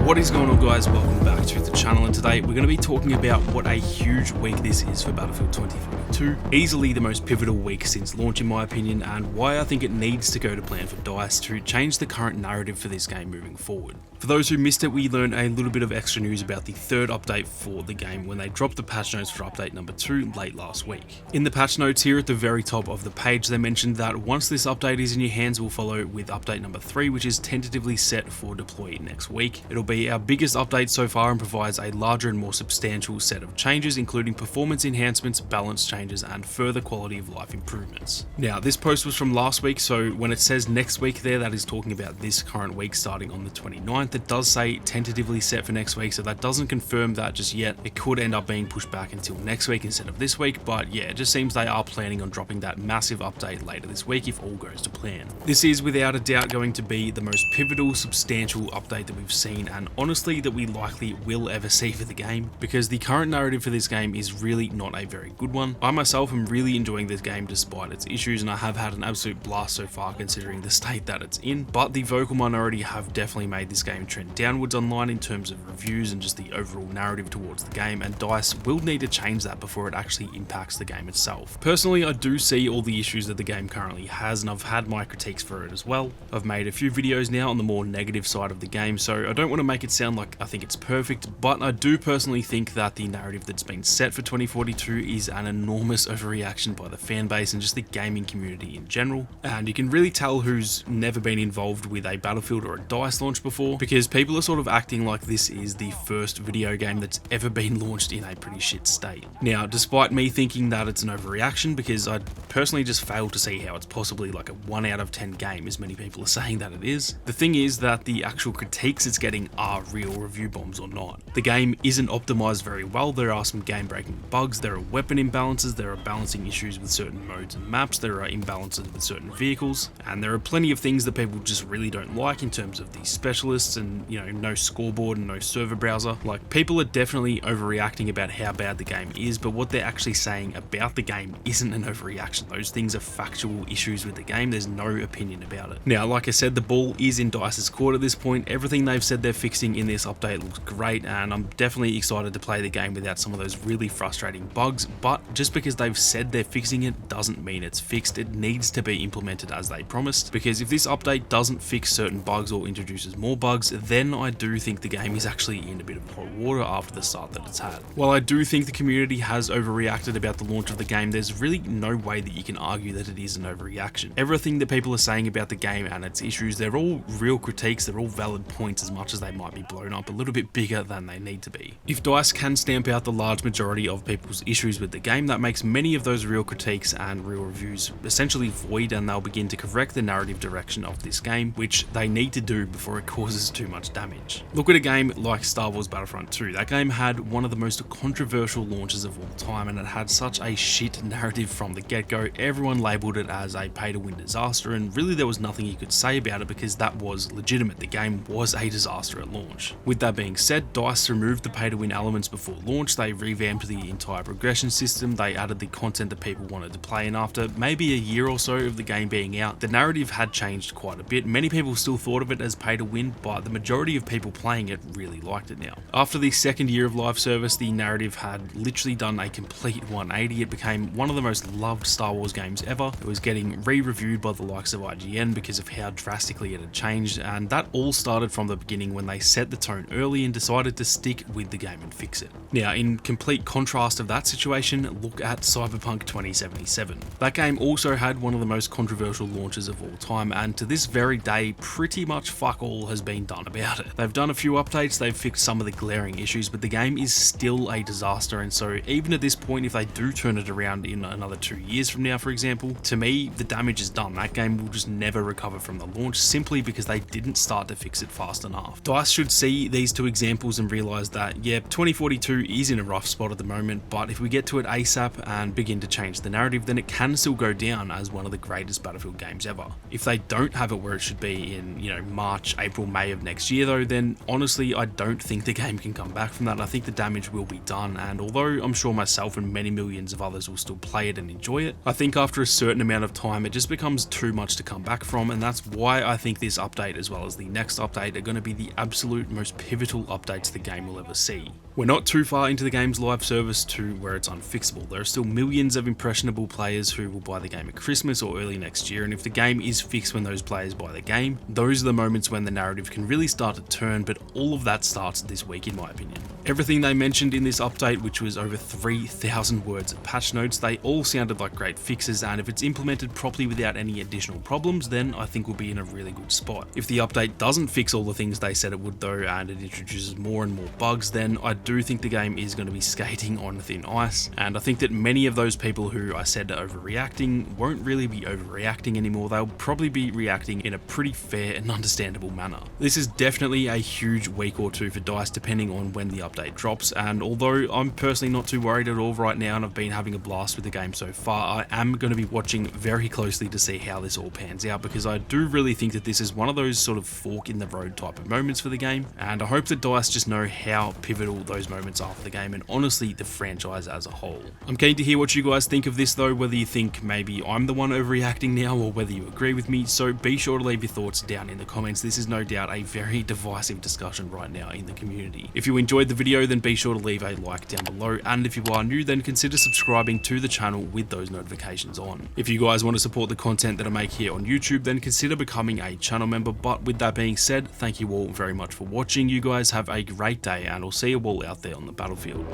What is going on, guys? Welcome back to the channel, and today we're going to be talking about what a huge week this is for Battlefield 2042. Easily the most pivotal week since launch in my opinion, and why I think it needs to go to plan for DICE to change the current narrative for this game moving forward. For those who missed it, we learned a little bit of extra news about the third update for the game when they dropped the patch notes for update number 2 late last week. In the patch notes here at the very top of the page, they mentioned that once this update is in your hands, we'll follow with update number 3, which is tentatively set for deploy next week. It'll be our biggest update so far and provides a larger and more substantial set of changes, including performance enhancements, balance changes, and further quality of life improvements. Now, this post was from last week, so when it says next week there, that is talking about this current week starting on the 29th. It does say tentatively set for next week, so that doesn't confirm that just yet. It could end up being pushed back until next week instead of this week, but yeah, it just seems they are planning on dropping that massive update later this week if all goes to plan. This is without a doubt going to be the most pivotal, substantial update that we've seen, and honestly that we likely will ever see for the game, because the current narrative for this game is really not a very good one. I myself am really enjoying this game despite its issues, and I have had an absolute blast so far considering the state that it's in, but the vocal minority have definitely made this game trend downwards online in terms of reviews and just the overall narrative towards the game, and DICE will need to change that before it actually impacts the game itself. Personally, I do see all the issues that the game currently has, and I've had my critiques for it as well. I've made a few videos now on the more negative side of the game, so I don't want to make it sound like I think it's perfect, but I do personally think that the narrative that's been set for 2042 is an enormous overreaction by the fan base and just the gaming community in general, and you can really tell who's never been involved with a Battlefield or a DICE launch before, because people are sort of acting like this is the first video game that's ever been launched in a pretty shit state. Now, despite me thinking that it's an overreaction, because I personally just fail to see how it's possibly like a 1 out of 10 game as many people are saying that it is, the thing is that the actual critiques it's getting are real review bombs or not. The game isn't optimized very well, there are some game breaking bugs, there are weapon imbalances, there are balancing issues with certain modes and maps, there are imbalances with certain vehicles, and there are plenty of things that people just really don't like in terms of the specialists and, you know, no scoreboard and no server browser. Like, people are definitely overreacting about how bad the game is, but what they're actually saying about the game isn't an overreaction. Those things are factual issues with the game, there's no opinion about it. Now, like I said, the ball is in DICE's court at this point. Everything they've said they're fixing in this update looks great, and I'm definitely excited to play the game without some of those really frustrating bugs, but just because they've said they're fixing it doesn't mean it's fixed. It needs to be implemented as they promised, because if this update doesn't fix certain bugs or introduces more bugs, then I do think the game is actually in a bit of hot water after the start that it's had. While I do think the community has overreacted about the launch of the game, there's really no way that you can argue that it is an overreaction. Everything that people are saying about the game and its issues, they're all real critiques, they're all valid points, as much as they might be blown up a little bit bigger than they need to be. If DICE can stamp out the large majority of people's issues with the game, that makes many of those real critiques and real reviews essentially void, and they'll begin to correct the narrative direction of this game, which they need to do before it causes too much damage. Look at a game like Star Wars Battlefront 2. That game had one of the most controversial launches of all time, and it had such a shit narrative from the get-go. Everyone labelled it as a pay-to-win disaster, and really there was nothing you could say about it because that was legitimate. The game was a disaster at launch. With that being said, DICE removed the pay-to-win elements before launch, they revamped the entire progression system, they added the content that people wanted to play, and after maybe a year or so of the game being out, the narrative had changed quite a bit. Many people still thought of it as pay-to-win, but the majority of people playing it really liked it now. After the second year of live service, the narrative had literally done a complete 180. It became one of the most loved Star Wars games ever. It was getting re-reviewed by the likes of IGN because of how drastically it had changed, and that all started from the beginning when they set the tone early and decided to stick with the game and fix it. Now, in complete contrast of that situation, look at Cyberpunk 2077. That game also had one of the most controversial launches of all time, and to this very day, pretty much fuck all has been done about it. They've done a few updates, they've fixed some of the glaring issues, but the game is still a disaster, and so even at this point, if they do turn it around in another 2 years from now, for example, to me, the damage is done. That game will just never recover from the launch simply because they didn't start to fix it fast enough. DICE should see these two examples and realize that, yeah, 2042 is in a rough spot at the moment, but if we get to it ASAP and begin to change the narrative, then it can still go down as one of the greatest Battlefield games ever. If they don't have it where it should be in, you know, March, April, May of next year though, then honestly, I don't think the game can come back from that. I think the damage will be done, and although I'm sure myself and many millions of others will still play it and enjoy it, I think after a certain amount of time, it just becomes too much to come back from, and that's why I think this update, as well as the next update, are going to be the absolute absolute most pivotal updates the game will ever see. We're not too far into the game's live service to where it's unfixable. There are still millions of impressionable players who will buy the game at Christmas or early next year, and if the game is fixed when those players buy the game, those are the moments when the narrative can really start to turn, but all of that starts this week in my opinion. Everything they mentioned in this update, which was over 3,000 words of patch notes, they all sounded like great fixes, and if it's implemented properly without any additional problems, then I think we'll be in a really good spot. If the update doesn't fix all the things they said it would though, and it introduces more and more bugs, then I do think the game is going to be skating on thin ice, and I think that many of those people who I said are overreacting won't really be overreacting anymore. They'll probably be reacting in a pretty fair and understandable manner. This is definitely a huge week or two for DICE depending on when the update drops, and although I'm personally not too worried at all right now and I've been having a blast with the game so far, I am going to be watching very closely to see how this all pans out, because I do really think that this is one of those sort of fork in the road type of moments for the game, and I hope that DICE just know how pivotal those moments are for the game and honestly the franchise as a whole. I'm keen to hear what you guys think of this though, whether you think maybe I'm the one overreacting now or whether you agree with me, so be sure to leave your thoughts down in the comments. This is no doubt a very divisive discussion right now in the community. If you enjoyed the video, then be sure to leave a like down below, and if you are new, then consider subscribing to the channel with those notifications on. If you guys want to support the content that I make here on YouTube, then consider becoming a channel member. But with that being said, thank you all very much for watching. You guys have a great day, and I'll see you all out there on the battlefield.